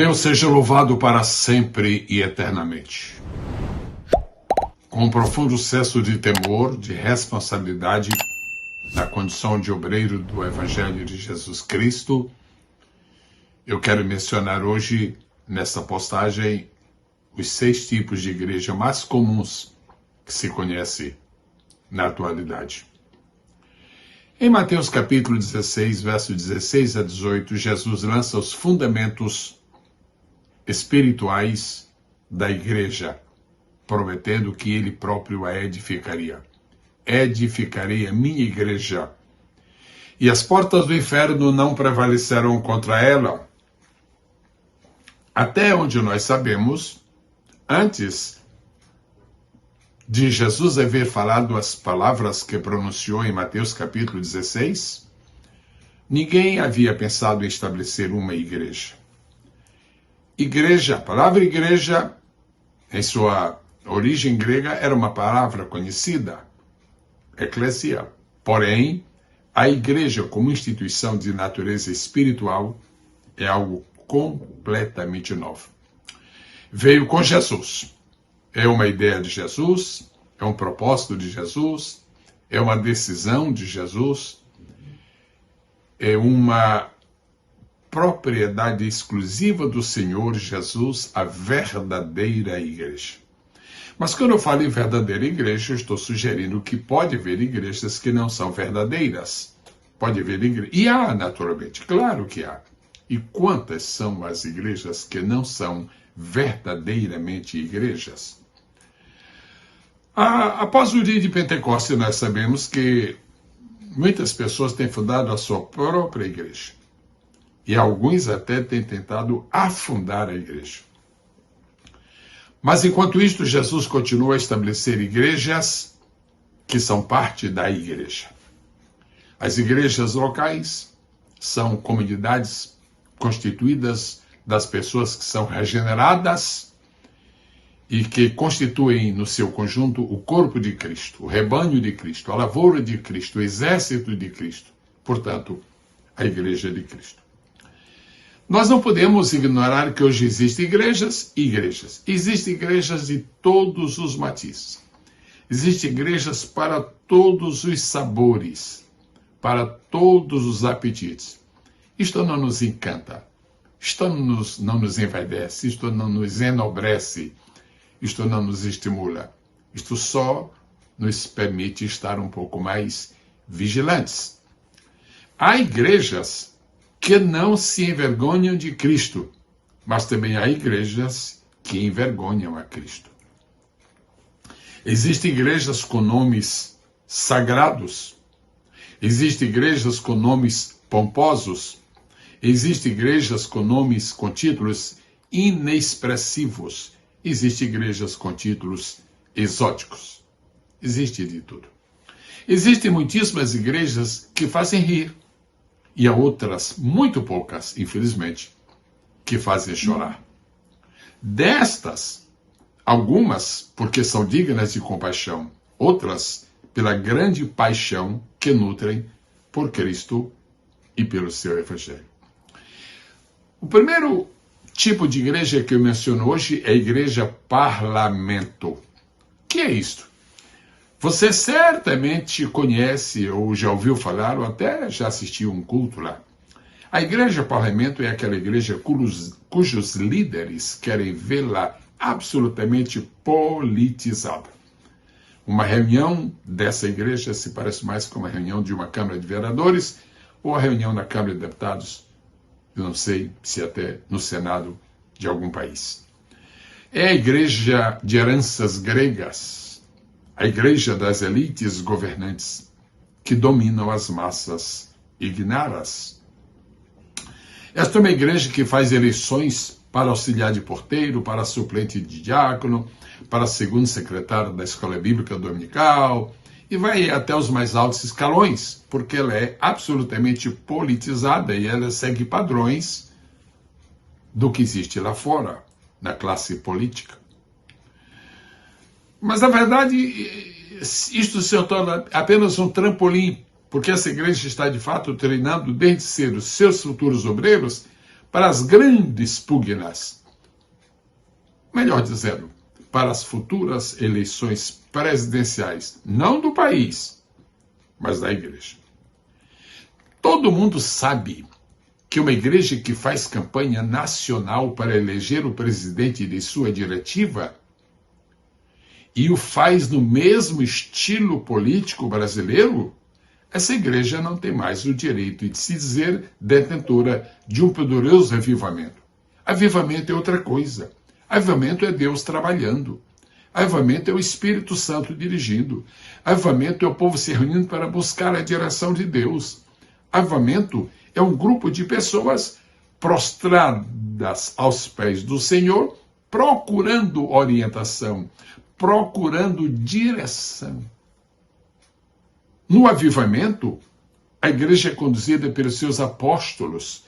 Deus seja louvado para sempre e eternamente. Com um profundo senso de temor, de responsabilidade, na condição de obreiro do Evangelho de Jesus Cristo, eu quero mencionar hoje, nesta postagem, os 6 tipos de igreja mais comuns que se conhece na atualidade. Em Mateus capítulo 16, verso 16 a 18, Jesus lança os fundamentos espirituais da igreja, prometendo que ele próprio a edificaria. Edificarei a minha igreja, e as portas do inferno não prevalecerão contra ela. Até onde nós sabemos, antes de Jesus haver falado as palavras que pronunciou em Mateus capítulo 16, ninguém havia pensado em estabelecer uma igreja. Igreja, a palavra igreja, em sua origem grega, era uma palavra conhecida, eclesia. Porém, a igreja como instituição de natureza espiritual é algo completamente novo. Veio com Jesus. É uma ideia de Jesus, é um propósito de Jesus, é uma decisão de Jesus, é uma propriedade exclusiva do Senhor Jesus, a verdadeira igreja. Mas quando eu falo em verdadeira igreja, eu estou sugerindo que pode haver igrejas que não são verdadeiras. Pode haver igrejas. E há, naturalmente, claro que há. E quantas são as igrejas que não são verdadeiramente igrejas? Após o dia de Pentecostes, nós sabemos que muitas pessoas têm fundado a sua própria igreja. E alguns até têm tentado afundar a igreja. Mas enquanto isto, Jesus continua a estabelecer igrejas que são parte da igreja. As igrejas locais são comunidades constituídas das pessoas que são regeneradas e que constituem no seu conjunto o corpo de Cristo, o rebanho de Cristo, a lavoura de Cristo, o exército de Cristo. Portanto, a igreja de Cristo. Nós não podemos ignorar que hoje existem igrejas e igrejas. Existem igrejas de todos os matizes. Existem igrejas para todos os sabores, para todos os apetites. Isto não nos encanta, isto não nos envaidece, isto não nos enobrece, isto não nos estimula. Isto só nos permite estar um pouco mais vigilantes. Há igrejas que não se envergonham de Cristo, mas também há igrejas que envergonham a Cristo. Existem igrejas com nomes sagrados, existem igrejas com nomes pomposos, existem igrejas com nomes, com títulos inexpressivos, existem igrejas com títulos exóticos, existe de tudo. Existem muitíssimas igrejas que fazem rir, e há outras, muito poucas, infelizmente, que fazem chorar. Destas, algumas porque são dignas de compaixão, outras pela grande paixão que nutrem por Cristo e pelo seu Evangelho. O primeiro tipo de igreja que eu menciono hoje é a igreja parlamento. O que é isto? Você certamente conhece, ou já ouviu falar, ou até já assistiu um culto lá. A igreja parlamento é aquela igreja cujos líderes querem vê-la absolutamente politizada. Uma reunião dessa igreja se parece mais com uma reunião de uma Câmara de Vereadores ou a reunião da Câmara de Deputados, eu não sei se até no Senado de algum país. É a igreja de heranças gregas, a igreja das elites governantes que dominam as massas ignaras. Esta é uma igreja que faz eleições para auxiliar de porteiro, para suplente de diácono, para segundo secretário da escola bíblica dominical, e vai até os mais altos escalões, porque ela é absolutamente politizada e ela segue padrões do que existe lá fora, na classe política. Mas, na verdade, isto se torna apenas um trampolim, porque essa igreja está, de fato, treinando desde cedo seus futuros obreiros para as grandes pugnas. Melhor dizendo, para as futuras eleições presidenciais, não do país, mas da igreja. Todo mundo sabe que uma igreja que faz campanha nacional para eleger o presidente de sua diretiva e o faz no mesmo estilo político brasileiro, essa igreja não tem mais o direito de se dizer detentora de um poderoso avivamento. Avivamento é outra coisa. Avivamento é Deus trabalhando. Avivamento é o Espírito Santo dirigindo. Avivamento é o povo se reunindo para buscar a direção de Deus. Avivamento é um grupo de pessoas prostradas aos pés do Senhor, procurando orientação, procurando direção. No avivamento, a igreja é conduzida pelos seus apóstolos,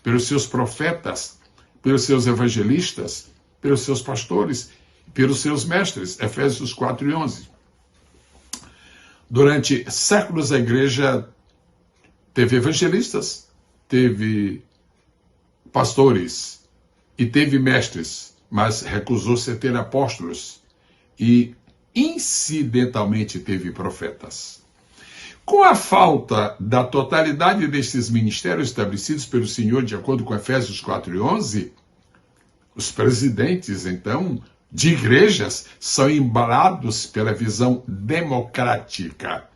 pelos seus profetas, pelos seus evangelistas, pelos seus pastores, pelos seus mestres. Efésios 4:11. Durante séculos, a igreja teve evangelistas, teve pastores e teve mestres, mas recusou-se a ter apóstolos e, incidentalmente, teve profetas. Com a falta da totalidade destes ministérios estabelecidos pelo Senhor, de acordo com Efésios 4:11, os presidentes, então, de igrejas são embalados pela visão democrática,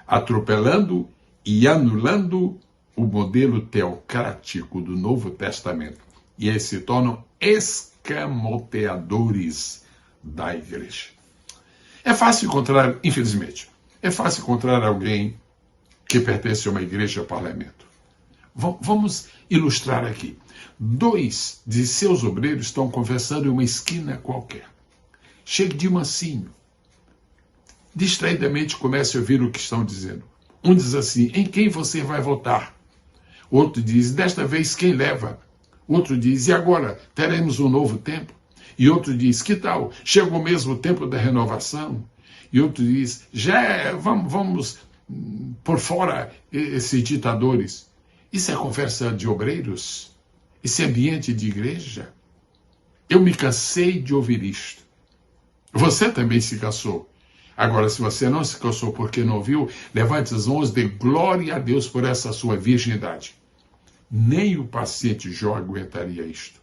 atropelando e anulando o modelo teocrático do Novo Testamento. E eles se tornam escamoteadores da igreja. É fácil encontrar, infelizmente, é fácil encontrar alguém que pertence a uma igreja ou parlamento. Vamos ilustrar aqui. 2 de seus obreiros estão conversando em uma esquina qualquer. Chega de mansinho. Distraidamente começa a ouvir o que estão dizendo. Um diz assim: em quem você vai votar? O outro diz: desta vez quem leva? O outro diz: e agora? Teremos um novo tempo? E outro diz: que tal? Chegou mesmo o tempo da renovação? E outro diz: já vamos por fora esses ditadores. Isso é conversa de obreiros? Isso é ambiente de igreja? Eu me cansei de ouvir isto. Você também se cansou. Agora, se você não se cansou porque não ouviu, levante as mãos, dê glória a Deus por essa sua virgindade. Nem o paciente Jó aguentaria isto.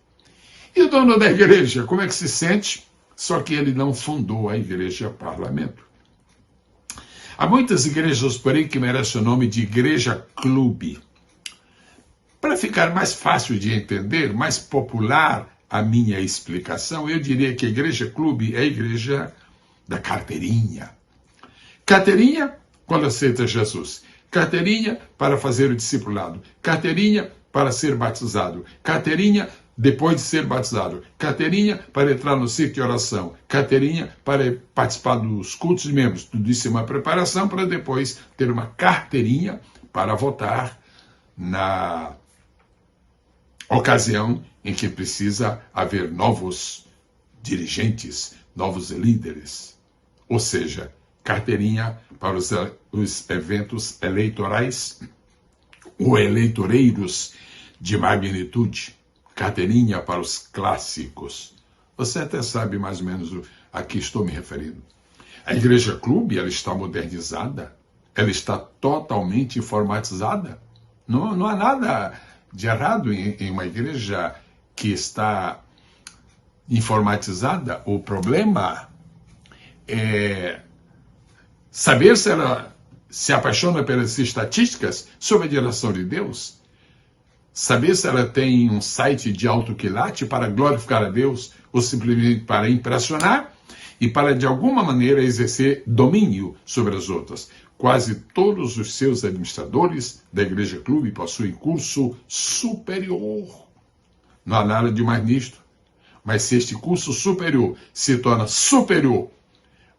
E o dono da igreja, como é que se sente? Só que ele não fundou a igreja parlamento. Há muitas igrejas, porém, que merecem o nome de igreja clube. Para ficar mais fácil de entender, mais popular a minha explicação, eu diria que a igreja clube é a igreja da carteirinha. Carteirinha quando aceita Jesus. Carteirinha para fazer o discipulado. Carteirinha para ser batizado. Carteirinha depois de ser batizado. Carteirinha para entrar no ciclo de oração. Carteirinha para participar dos cultos de membros. Tudo isso é uma preparação para depois ter uma carteirinha para votar na ocasião em que precisa haver novos dirigentes, novos líderes. Ou seja, carteirinha para os eventos eleitorais ou eleitoreiros de magnitude. Carteirinha para os clássicos. Você até sabe mais ou menos a que estou me referindo. A igreja clube, ela está modernizada, ela está totalmente informatizada. Não há nada de errado em uma igreja que está informatizada. O problema é saber se ela se apaixona pelas estatísticas sob a direção de Deus. Saber se ela tem um site de autoquilate para glorificar a Deus ou simplesmente para impressionar e para, de alguma maneira, exercer domínio sobre as outras. Quase todos os seus administradores da Igreja Clube possuem curso superior. Não há nada de mais nisto. Mas se este curso superior se torna superior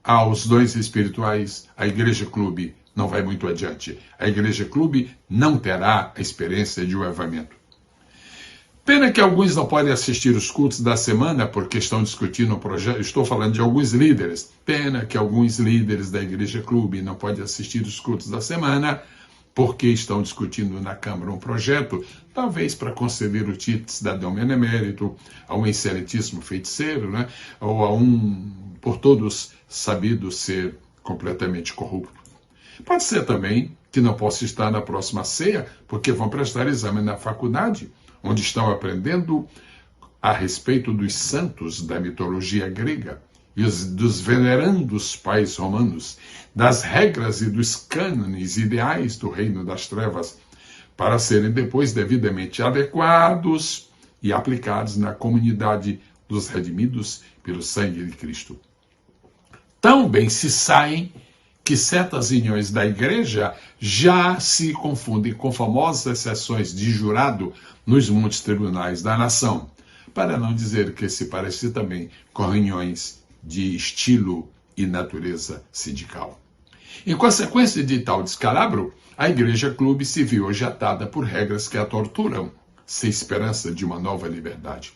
aos dons espirituais, a Igreja Clube não vai muito adiante. A Igreja Clube não terá a experiência de um avivamento. Pena que alguns não podem assistir os cultos da semana porque estão discutindo o projeto. Estou falando de alguns líderes. Pena que alguns líderes da Igreja Clube não podem assistir os cultos da semana porque estão discutindo na Câmara um projeto, talvez para conceder o título de cidadão benemérito a um excelentíssimo feiticeiro, né? Ou a um, por todos sabido, ser completamente corrupto. Pode ser também que não possa estar na próxima ceia, porque vão prestar exame na faculdade, onde estão aprendendo a respeito dos santos da mitologia grega e dos venerandos pais romanos, das regras e dos cânones ideais do reino das trevas, para serem depois devidamente adequados e aplicados na comunidade dos redimidos pelo sangue de Cristo. Tão bem se saem que certas reuniões da igreja já se confundem com famosas sessões de jurado nos muitos tribunais da nação, para não dizer que se parece também com reuniões de estilo e natureza sindical. Em consequência de tal descalabro, a Igreja Clube se viu hoje atada por regras que a torturam, sem esperança de uma nova liberdade.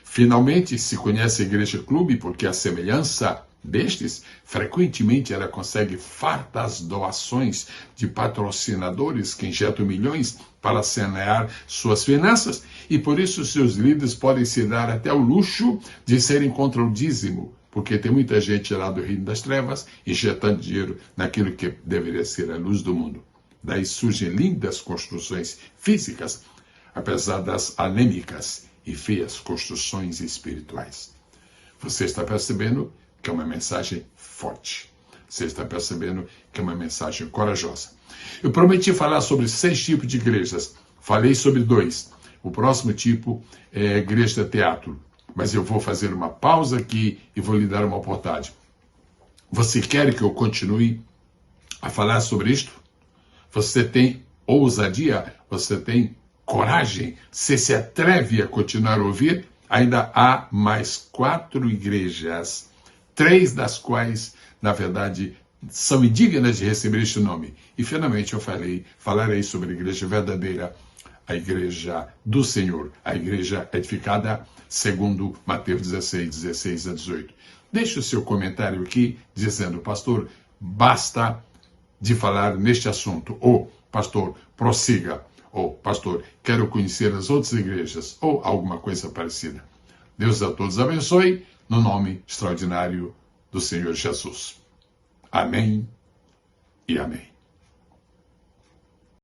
Finalmente, se conhece a Igreja Clube porque a semelhança destes, frequentemente ela consegue fartas doações de patrocinadores que injetam milhões para sanear suas finanças e por isso seus líderes podem se dar até o luxo de serem contra o dízimo, porque tem muita gente lá do reino das trevas injetando dinheiro naquilo que deveria ser a luz do mundo. Daí surgem lindas construções físicas, apesar das anêmicas e feias construções espirituais. Você está percebendo que é uma mensagem forte. Você está percebendo que é uma mensagem corajosa. Eu prometi falar sobre 6 tipos de igrejas. Falei sobre 2. O próximo tipo é a igreja teatro. Mas eu vou fazer uma pausa aqui e vou lhe dar uma oportunidade. Você quer que eu continue a falar sobre isto? Você tem ousadia? Você tem coragem? Você se atreve a continuar a ouvir? Ainda há mais 4 igrejas, 3 das quais, na verdade, são indignas de receber este nome. E, finalmente, eu falarei sobre a igreja verdadeira, a igreja do Senhor, a igreja edificada segundo Mateus 16, 16 a 18. Deixe o seu comentário aqui, dizendo, pastor, basta de falar neste assunto. Ou, pastor, prossiga. Ou, pastor, quero conhecer as outras igrejas. Ou alguma coisa parecida. Deus a todos abençoe, no nome extraordinário do Senhor Jesus. Amém e amém.